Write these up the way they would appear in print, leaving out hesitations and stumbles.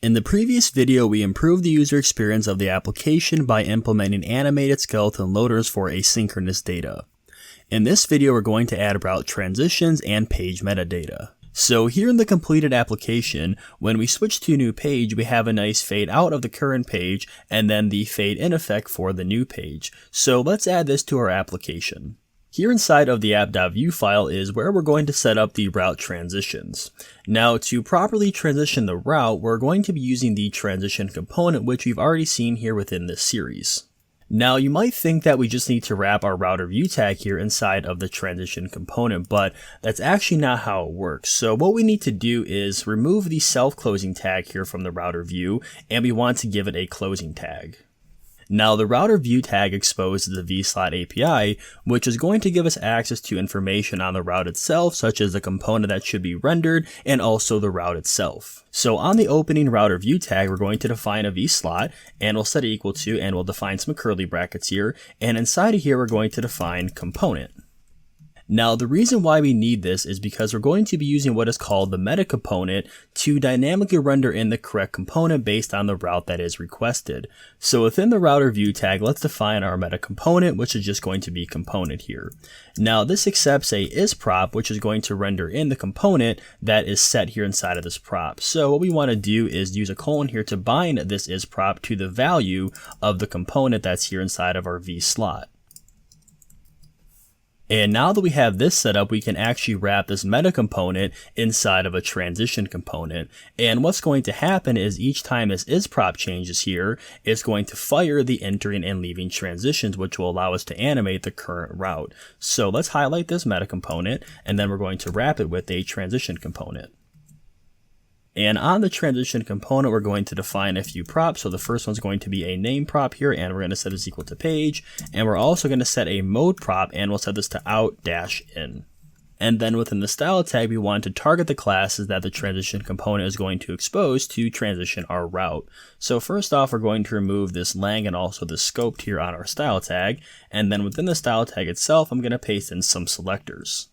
In the previous video, we improved the user experience of the application by implementing animated skeleton loaders for asynchronous data. In this video, we're going to add route transitions and page metadata. So here in the completed application, when we switch to a new page, we have a nice fade out of the current page and then the fade in effect for the new page. So let's add this to our application. Here inside of the app.vue file is where we're going to set up the route transitions. Now, to properly transition the route, we're going to be using the transition component, which we've already seen here within this series. Now, you might think that we just need to wrap our router view tag here inside of the transition component, but that's actually not how it works. So what we need to do is remove the self-closing tag here from the router view, and we want to give it a closing tag. Now, the router view tag exposes the vSlot API, which is going to give us access to information on the route itself, such as the component that should be rendered and also the route itself. So on the opening router view tag, we're going to define a vSlot, and we'll set it equal to, and we'll define some curly brackets here, and inside of here, we're going to define component. Now, the reason why we need this is because we're going to be using what is called the meta component to dynamically render in the correct component based on the route that is requested. So within the router view tag, let's define our meta component, which is just going to be component here. Now, this accepts a isProp, which is going to render in the component that is set here inside of this prop. So what we want to do is use a colon here to bind this isProp to the value of the component that's here inside of our vSlot. And now that we have this set up, we can actually wrap this meta component inside of a transition component. And what's going to happen is each time this isProp changes here, it's going to fire the entering and leaving transitions, which will allow us to animate the current route. So let's highlight this meta component, and then we're going to wrap it with a transition component. And on the transition component, we're going to define a few props. So the first one's going to be a name prop here, and we're going to set this equal to page. And we're also going to set a mode prop, and we'll set this to out-in. And then within the style tag, we want to target the classes that the transition component is going to expose to transition our route. So first off, we're going to remove this lang and also the scoped here on our style tag. And then within the style tag itself, I'm going to paste in some selectors.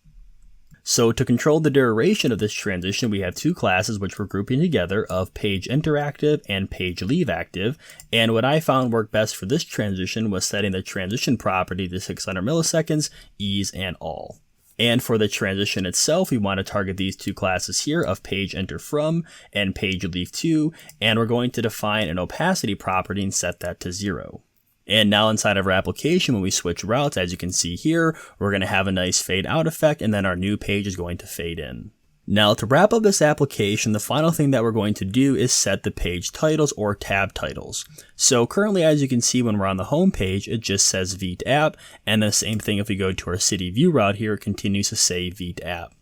So to control the duration of this transition, we have two classes which we're grouping together of page interactive and page leave active. And what I found worked best for this transition was setting the transition property to 600 milliseconds, ease, and all. And for the transition itself, we want to target these two classes here of page enter from and page leave to, and we're going to define an opacity property and set that to 0. And now inside of our application, when we switch routes, as you can see here, we're going to have a nice fade out effect, and then our new page is going to fade in. Now, to wrap up this application, the final thing that we're going to do is set the page titles or tab titles. So currently, as you can see, when we're on the home page, it just says vite app, and the same thing if we go to our city view route here, it continues to say vite app.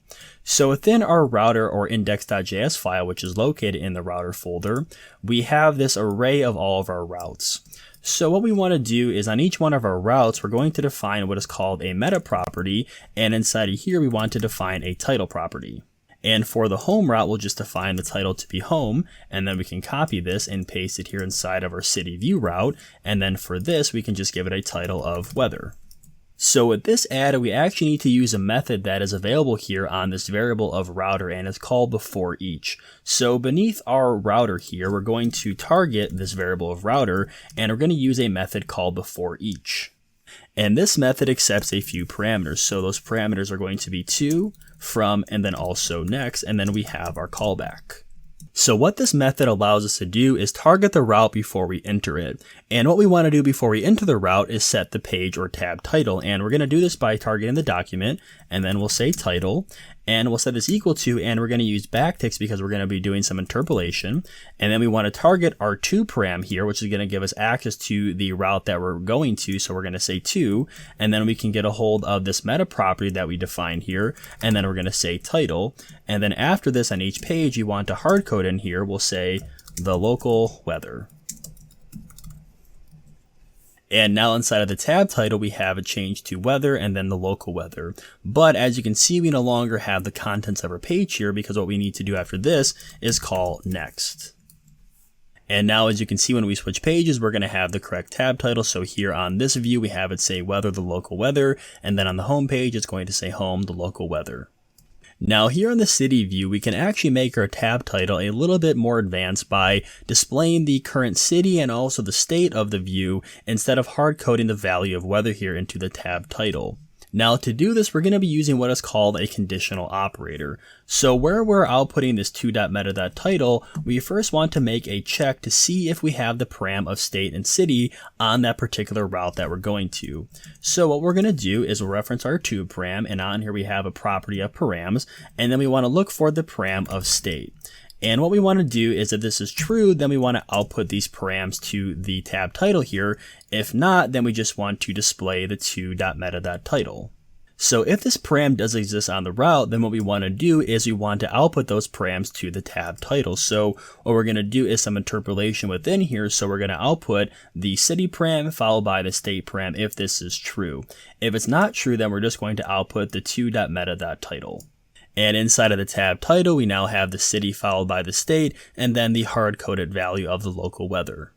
So within our router or index.js file, which is located in the router folder, we have this array of all of our routes. So what we want to do is on each one of our routes, we're going to define what is called a meta property, and inside of here, we want to define a title property. And for the home route, we'll just define the title to be home, and then we can copy this and paste it here inside of our city view route, and then for this, we can just give it a title of weather. So with this added, we actually need to use a method that is available here on this variable of router, and it's called before each. So beneath our router here, we're going to target this variable of router, and we're going to use a method called before each. And this method accepts a few parameters. So those parameters are going to be to, from, and then also next, and then we have our callback. So what this method allows us to do is target the route before we enter it. And what we want to do before we enter the route is set the page or tab title. And we're going to do this by targeting the document, and then we'll say title, and we'll set this equal to, and we're going to use backticks because we're going to be doing some interpolation. And then we want to target our to param here, which is going to give us access to the route that we're going to. So we're going to say to, and then we can get a hold of this meta property that we defined here. And then we're going to say title. And then after this on each page, you want to hard code in here, we'll say the local weather. And now inside of the tab title, we have a change to weather and then the local weather. But as you can see, we no longer have the contents of our page here because what we need to do after this is call next. And now as you can see, when we switch pages, we're going to have the correct tab title. So here on this view, we have it say weather, the local weather. And then on the home page, it's going to say home, the local weather. Now here in the city view, we can actually make our tab title a little bit more advanced by displaying the current city and also the state of the view instead of hard coding the value of weather here into the tab title. Now to do this, we're going to be using what is called a conditional operator. So where we're outputting this 2.meta.title, we first want to make a check to see if we have the param of state and city on that particular route that we're going to. So what we're going to do is we'll reference our tube param, and on here we have a property of params, and then we want to look for the param of state. And what we want to do is if this is true, then we want to output these params to the tab title here. If not, then we just want to display the 2.meta.title. So if this param does exist on the route, then what we want to do is we want to output those params to the tab title. So what we're going to do is some interpolation within here. So we're going to output the city param followed by the state param if this is true. If it's not true, then we're just going to output the 2.meta.title. And inside of the tab title, we now have the city followed by the state and then the hard-coded value of the local weather.